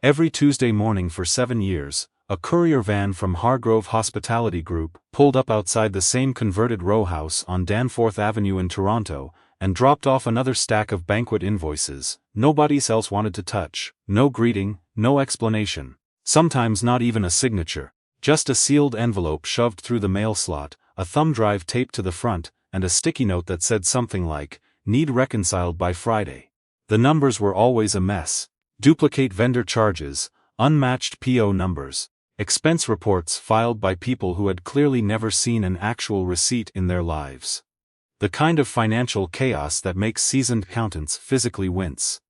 Every Tuesday morning for 7 years, a courier van from Hargrove Hospitality Group pulled up outside the same converted row house on Danforth Avenue in Toronto and dropped off another stack of banquet invoices nobody else wanted to touch. No greeting, no explanation. Sometimes not even a signature. Just a sealed envelope shoved through the mail slot, a thumb drive taped to the front, and a sticky note that said something like, "Need reconciled by Friday." The numbers were always a mess. Duplicate vendor charges, unmatched PO numbers, expense reports filed by people who had clearly never seen an actual receipt in their lives. The kind of financial chaos that makes seasoned accountants physically wince.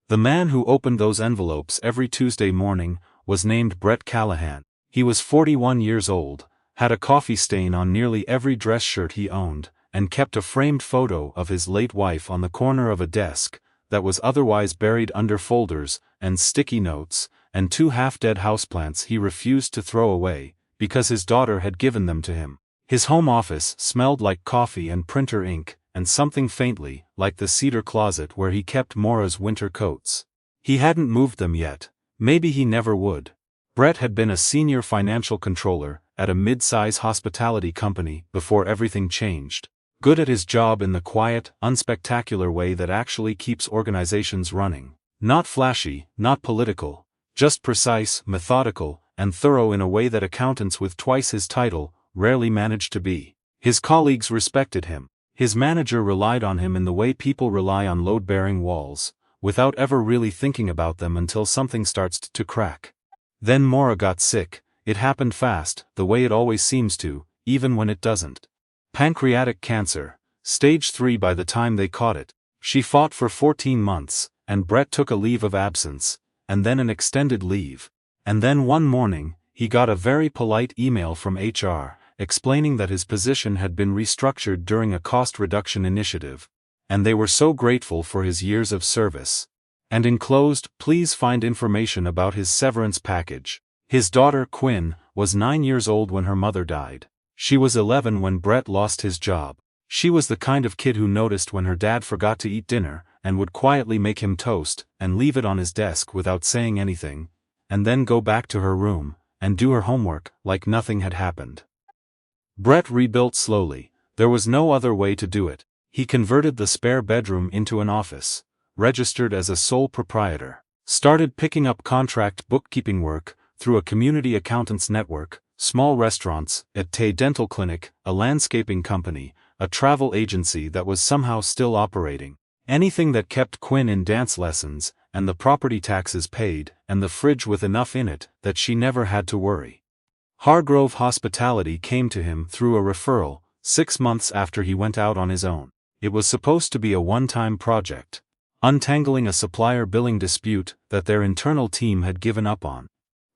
The man who opened those envelopes every Tuesday morning was named Brett Callahan. He was 41 years old, had a coffee stain on nearly every dress shirt he owned, and kept a framed photo of his late wife on the corner of a desk that was otherwise buried under folders and sticky notes, and 2 half-dead houseplants he refused to throw away, because his daughter had given them to him. His home office smelled like coffee and printer ink, and something faintly like the cedar closet where he kept Maura's winter coats. He hadn't moved them yet. Maybe he never would. Brett had been a senior financial controller at a mid-size hospitality company before everything changed. Good at his job in the quiet, unspectacular way that actually keeps organizations running. Not flashy, not political, just precise, methodical, and thorough in a way that accountants with twice his title rarely managed to be. His colleagues respected him. His manager relied on him in the way people rely on load-bearing walls, without ever really thinking about them until something starts to crack. Then Maura got sick. It happened fast, the way it always seems to, even when it doesn't. Pancreatic cancer, stage 3 by the time they caught it. She fought for 14 months, and Brett took a leave of absence, and then an extended leave. And then one morning, he got a very polite email from HR, explaining that his position had been restructured during a cost reduction initiative, and they were so grateful for his years of service. And enclosed, please find information about his severance package. His daughter, Quinn, was 9 years old when her mother died. She was 11 when Brett lost his job. She was the kind of kid who noticed when her dad forgot to eat dinner, and would quietly make him toast, and leave it on his desk without saying anything, and then go back to her room, and do her homework, like nothing had happened. Brett rebuilt slowly. There was no other way to do it. He converted the spare bedroom into an office, registered as a sole proprietor, started picking up contract bookkeeping work through a community accountants network, small restaurants, a dental clinic, a landscaping company, a travel agency that was somehow still operating. Anything that kept Quinn in dance lessons, and the property taxes paid, and the fridge with enough in it that she never had to worry. Hargrove Hospitality came to him through a referral, 6 months after he went out on his own. It was supposed to be a one-time project, untangling a supplier billing dispute that their internal team had given up on.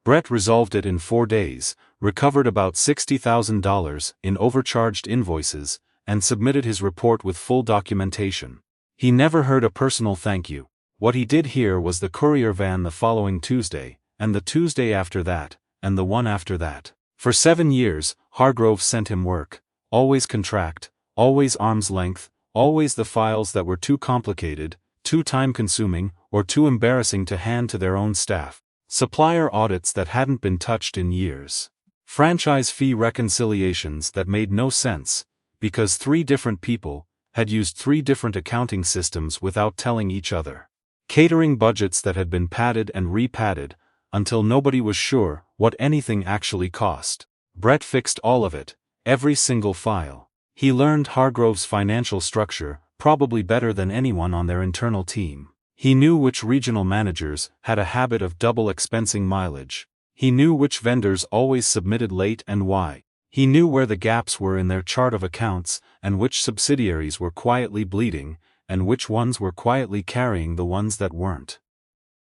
Brett resolved it in 4 days, recovered about $60,000 in overcharged invoices, and submitted his report with full documentation. He never heard a personal thank you. What he did hear was the courier van the following Tuesday, and the Tuesday after that, and the one after that. For 7 years, Hargrove sent him work, always contract, always arm's length, always the files that were too complicated, too time-consuming, or too embarrassing to hand to their own staff. Supplier audits that hadn't been touched in years. Franchise fee reconciliations that made no sense, because 3 different people had used 3 different accounting systems without telling each other. Catering budgets that had been padded and re-padded, until nobody was sure what anything actually cost. Brett fixed all of it, every single file. He learned Hargrove's financial structure, probably better than anyone on their internal team. He knew which regional managers had a habit of double expensing mileage. He knew which vendors always submitted late and why. He knew where the gaps were in their chart of accounts, and which subsidiaries were quietly bleeding, and which ones were quietly carrying the ones that weren't.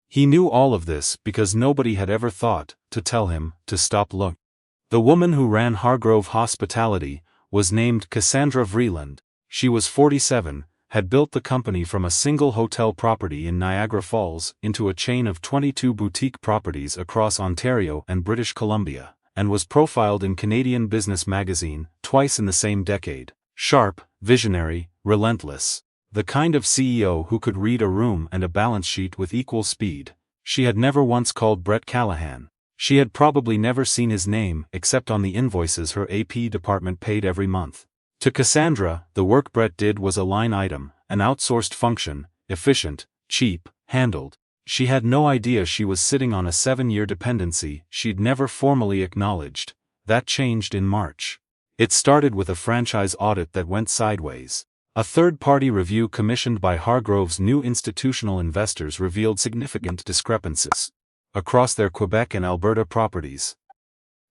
He knew all of this because nobody had ever thought to tell him to stop looking. The woman who ran Hargrove Hospitality was named Cassandra Vreeland. She was 47, had built the company from a single hotel property in Niagara Falls into a chain of 22 boutique properties across Ontario and British Columbia, and was profiled in Canadian Business Magazine twice in the same decade. Sharp, visionary, relentless. The kind of CEO who could read a room and a balance sheet with equal speed. She had never once called Brett Callahan. She had probably never seen his name except on the invoices her AP department paid every month. To Cassandra, the work Brett did was a line item, an outsourced function, efficient, cheap, handled. She had no idea she was sitting on a 7-year dependency she'd never formally acknowledged. That changed in March. It started with a franchise audit that went sideways. A third-party review commissioned by Hargrove's new institutional investors revealed significant discrepancies across their Quebec and Alberta properties.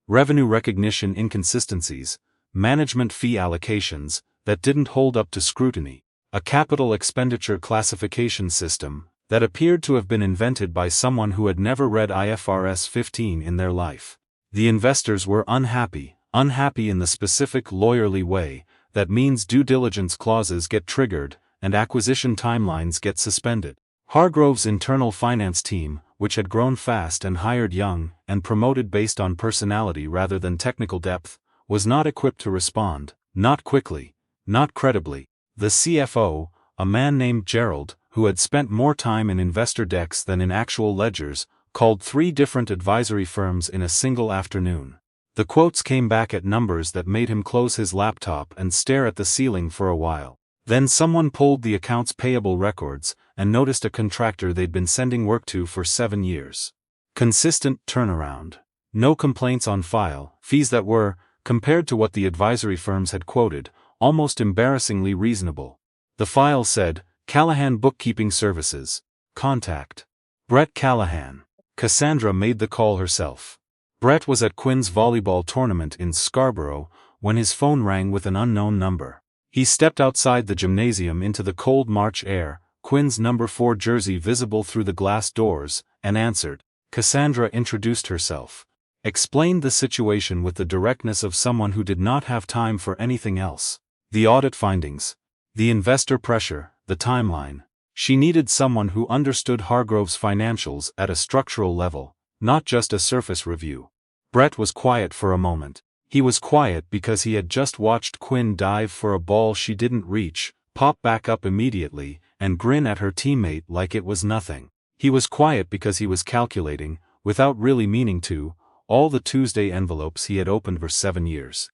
Revenue recognition inconsistencies, management fee allocations that didn't hold up to scrutiny, a capital expenditure classification system that appeared to have been invented by someone who had never read IFRS 15 in their life. The investors were unhappy in the specific lawyerly way that means due diligence clauses get triggered and acquisition timelines get suspended. Hargrove's internal finance team, which had grown fast and hired young and promoted based on personality rather than technical depth, was not equipped to respond, not quickly, not credibly. The CFO, a man named Gerald, who had spent more time in investor decks than in actual ledgers, called 3 different advisory firms in a single afternoon. The quotes came back at numbers that made him close his laptop and stare at the ceiling for a while. Then someone pulled the accounts payable records and noticed a contractor they'd been sending work to for 7 years. Consistent turnaround. No complaints on file, fees that were, compared to what the advisory firms had quoted, almost embarrassingly reasonable. The file said, Callahan Bookkeeping Services. Contact Brett Callahan. Cassandra made the call herself. Brett was at Quinn's volleyball tournament in Scarborough when his phone rang with an unknown number. He stepped outside the gymnasium into the cold March air, Quinn's number 4 jersey visible through the glass doors, and answered. Cassandra introduced herself, explained the situation with the directness of someone who did not have time for anything else. The audit findings, the investor pressure, the timeline. She needed someone who understood Hargrove's financials at a structural level, not just a surface review. Brett was quiet for a moment. He was quiet because he had just watched Quinn dive for a ball she didn't reach, pop back up immediately, and grin at her teammate like it was nothing. He was quiet because he was calculating, without really meaning to, all the Tuesday envelopes he had opened for 7 years.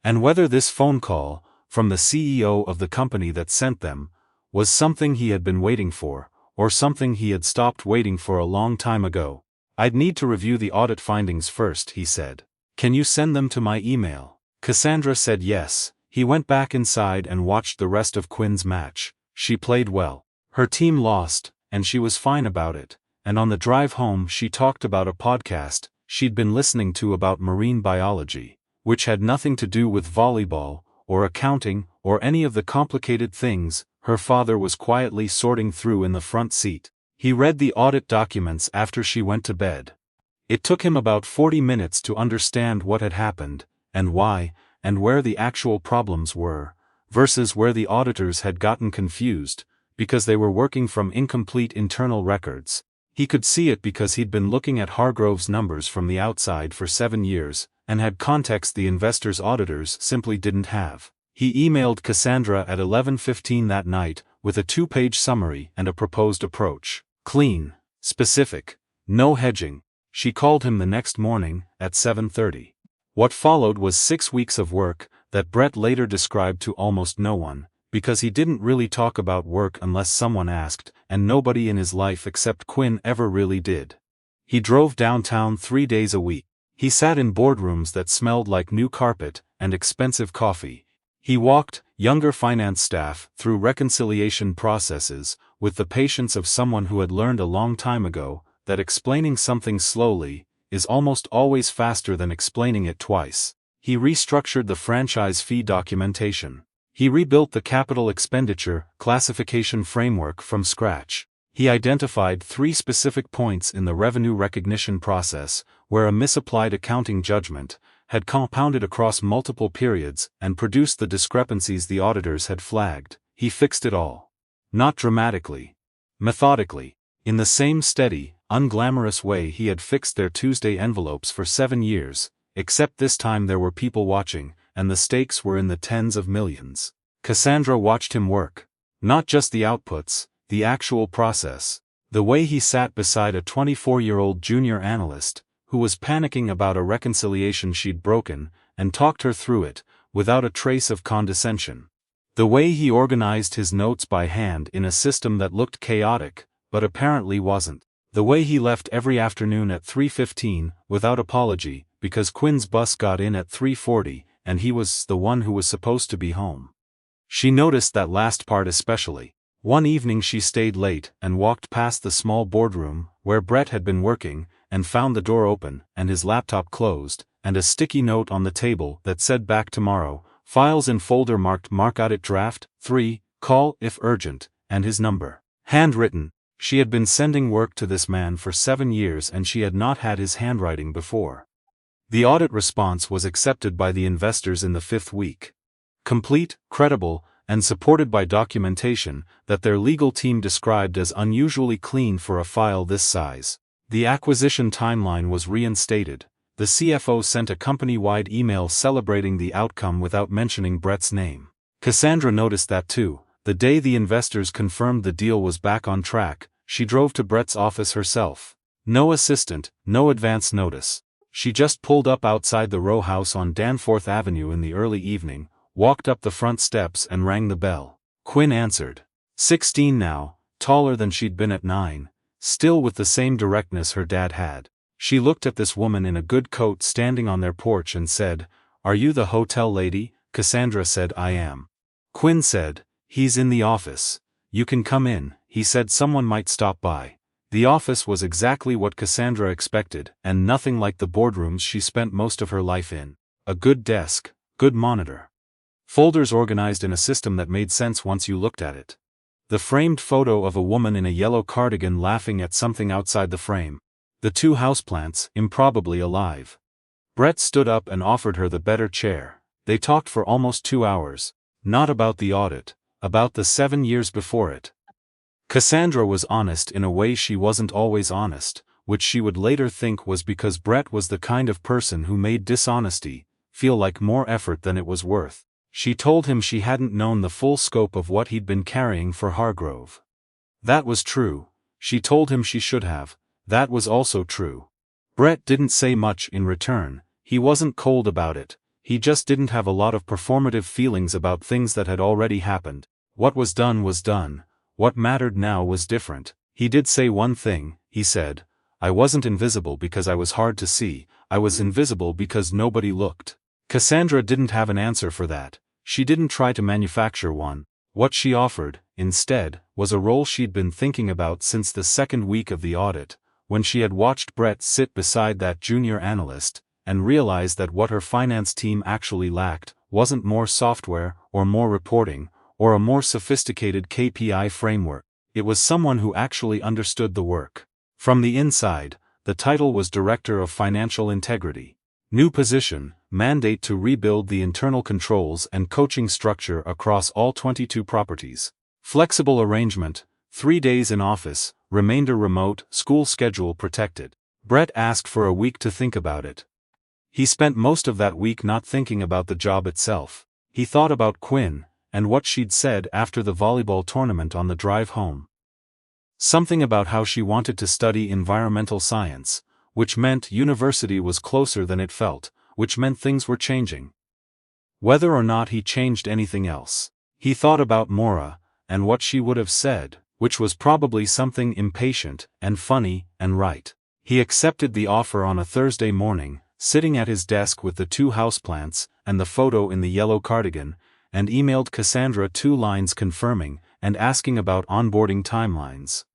And whether this phone call, from the CEO of the company that sent them, was something he had been waiting for, or something he had stopped waiting for a long time ago. I'd need to review the audit findings first, he said. Can you send them to my email? Cassandra said yes. He went back inside and watched the rest of Quinn's match. She played well. Her team lost, and she was fine about it, and on the drive home she talked about a podcast she'd been listening to about marine biology, which had nothing to do with volleyball, or accounting, or any of the complicated things her father was quietly sorting through in the front seat. He read the audit documents after she went to bed. It took him about 40 minutes to understand what had happened, and why, and where the actual problems were, versus where the auditors had gotten confused, because they were working from incomplete internal records. He could see it because he'd been looking at Hargrove's numbers from the outside for 7 years, and had context the investors' auditors simply didn't have. He emailed Cassandra at 11:15 that night, with a 2-page summary and a proposed approach. Clean, specific, no hedging. She called him the next morning, at 7:30. What followed was 6 weeks of work, that Brett later described to almost no one, because he didn't really talk about work unless someone asked, and nobody in his life except Quinn ever really did. He drove downtown 3 days a week. He sat in boardrooms that smelled like new carpet and expensive coffee. He walked younger finance staff through reconciliation processes with the patience of someone who had learned a long time ago that explaining something slowly is almost always faster than explaining it twice. He restructured the franchise fee documentation. He rebuilt the capital expenditure classification framework from scratch. He identified 3 specific points in the revenue recognition process where a misapplied accounting judgment had compounded across multiple periods and produced the discrepancies the auditors had flagged. He fixed it all. Not dramatically. Methodically. In the same steady, unglamorous way he had fixed their Tuesday envelopes for 7 years, except this time there were people watching, and the stakes were in the tens of millions. Cassandra watched him work. Not just the outputs, the actual process. The way he sat beside a 24-year-old junior analyst, who was panicking about a reconciliation she'd broken, and talked her through it, without a trace of condescension. The way he organized his notes by hand in a system that looked chaotic, but apparently wasn't. The way he left every afternoon at 3:15, without apology, because Quinn's bus got in at 3:40, and he was the one who was supposed to be home. She noticed that last part especially. One evening she stayed late and walked past the small boardroom, where Brett had been working, and found the door open, and his laptop closed, and a sticky note on the table that said "Back tomorrow, files in folder marked Mark Audit Draft 3, call if urgent," and his number. Handwritten. She had been sending work to this man for 7 years and she had not had his handwriting before. The audit response was accepted by the investors in the 5th week. Complete, credible, and supported by documentation that their legal team described as unusually clean for a file this size. The acquisition timeline was reinstated. The CFO sent a company-wide email celebrating the outcome without mentioning Brett's name. Cassandra noticed that too. The day the investors confirmed the deal was back on track, she drove to Brett's office herself. No assistant, no advance notice. She just pulled up outside the row house on Danforth Avenue in the early evening, walked up the front steps and rang the bell. Quinn answered. 16 now, taller than she'd been at 9, still with the same directness her dad had. She looked at this woman in a good coat standing on their porch and said, "Are you the hotel lady?" Cassandra said, "I am." Quinn said, "He's in the office. You can come in." He said someone might stop by. The office was exactly what Cassandra expected, and nothing like the boardrooms she spent most of her life in. A good desk, good monitor. Folders organized in a system that made sense once you looked at it. The framed photo of a woman in a yellow cardigan laughing at something outside the frame. The 2 houseplants, improbably alive. Brett stood up and offered her the better chair. They talked for almost 2 hours. Not about the audit, about the 7 years before it. Cassandra was honest in a way she wasn't always honest, which she would later think was because Brett was the kind of person who made dishonesty feel like more effort than it was worth. She told him she hadn't known the full scope of what he'd been carrying for Hargrove. That was true. She told him she should have. That was also true. Brett didn't say much in return. He wasn't cold about it. He just didn't have a lot of performative feelings about things that had already happened. What was done was done. What mattered now was different. He did say one thing. He said, "I wasn't invisible because I was hard to see. I was invisible because nobody looked." Cassandra didn't have an answer for that. She didn't try to manufacture one. What she offered, instead, was a role she'd been thinking about since the 2nd week of the audit, when she had watched Brett sit beside that junior analyst, and realized that what her finance team actually lacked wasn't more software, or more reporting, or a more sophisticated KPI framework. It was someone who actually understood the work. From the inside, the title was Director of Financial Integrity. New position, mandate to rebuild the internal controls and coaching structure across all 22 properties. Flexible arrangement, 3 days in office, remainder remote, school schedule protected. Brett asked for a week to think about it. He spent most of that week not thinking about the job itself. He thought about Quinn, and what she'd said after the volleyball tournament on the drive home. Something about how she wanted to study environmental science, which meant university was closer than it felt, which meant things were changing. Whether or not he changed anything else. He thought about Maura, and what she would have said, which was probably something impatient, and funny, and right. He accepted the offer on a Thursday morning, sitting at his desk with the 2 houseplants, and the photo in the yellow cardigan, and emailed Cassandra 2 lines confirming, and asking about onboarding timelines.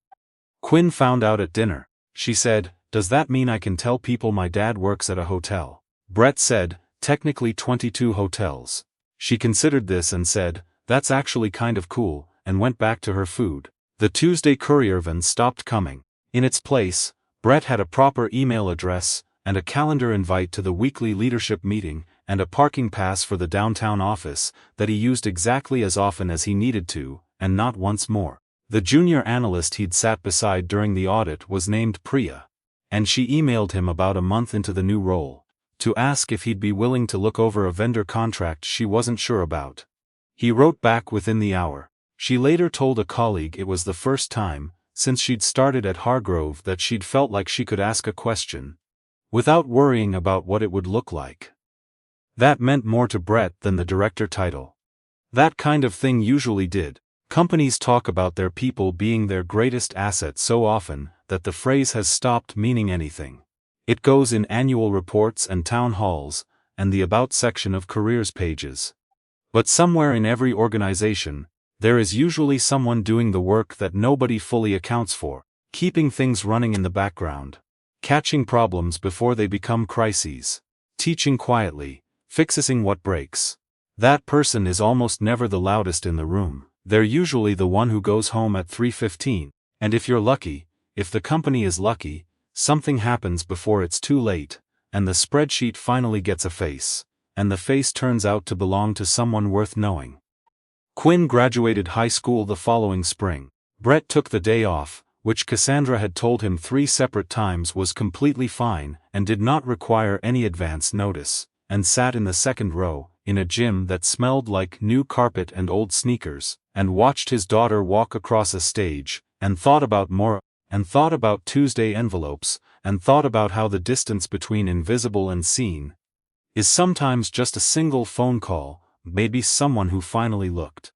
Quinn found out at dinner. She said, "Does that mean I can tell people my dad works at a hotel?" Brett said, "Technically 22 hotels." She considered this and said, "That's actually kind of cool," and went back to her food. The Tuesday courier van stopped coming. In its place, Brett had a proper email address, and a calendar invite to the weekly leadership meeting, and a parking pass for the downtown office, that he used exactly as often as he needed to, and not once more. The junior analyst he'd sat beside during the audit was named Priya, and she emailed him about a month into the new role, to ask if he'd be willing to look over a vendor contract she wasn't sure about. He wrote back within the hour. She later told a colleague it was the first time, since she'd started at Hargrove, that she'd felt like she could ask a question without worrying about what it would look like. That meant more to Brett than the director title. That kind of thing usually did. Companies talk about their people being their greatest asset so often that the phrase has stopped meaning anything. It goes in annual reports and town halls, and the About section of careers pages. But somewhere in every organization, there is usually someone doing the work that nobody fully accounts for, keeping things running in the background, catching problems before they become crises, teaching quietly, fixing what breaks. That person is almost never the loudest in the room. They're usually the one who goes home at 3:15, and if you're lucky, if the company is lucky, something happens before it's too late, and the spreadsheet finally gets a face, and the face turns out to belong to someone worth knowing. Quinn graduated high school the following spring. Brett took the day off, which Cassandra had told him 3 separate times was completely fine and did not require any advance notice, and sat in the second row, in a gym that smelled like new carpet and old sneakers, and watched his daughter walk across a stage, and thought about more, and thought about Tuesday envelopes, and thought about how the distance between invisible and seen is sometimes just a single phone call, maybe someone who finally looked.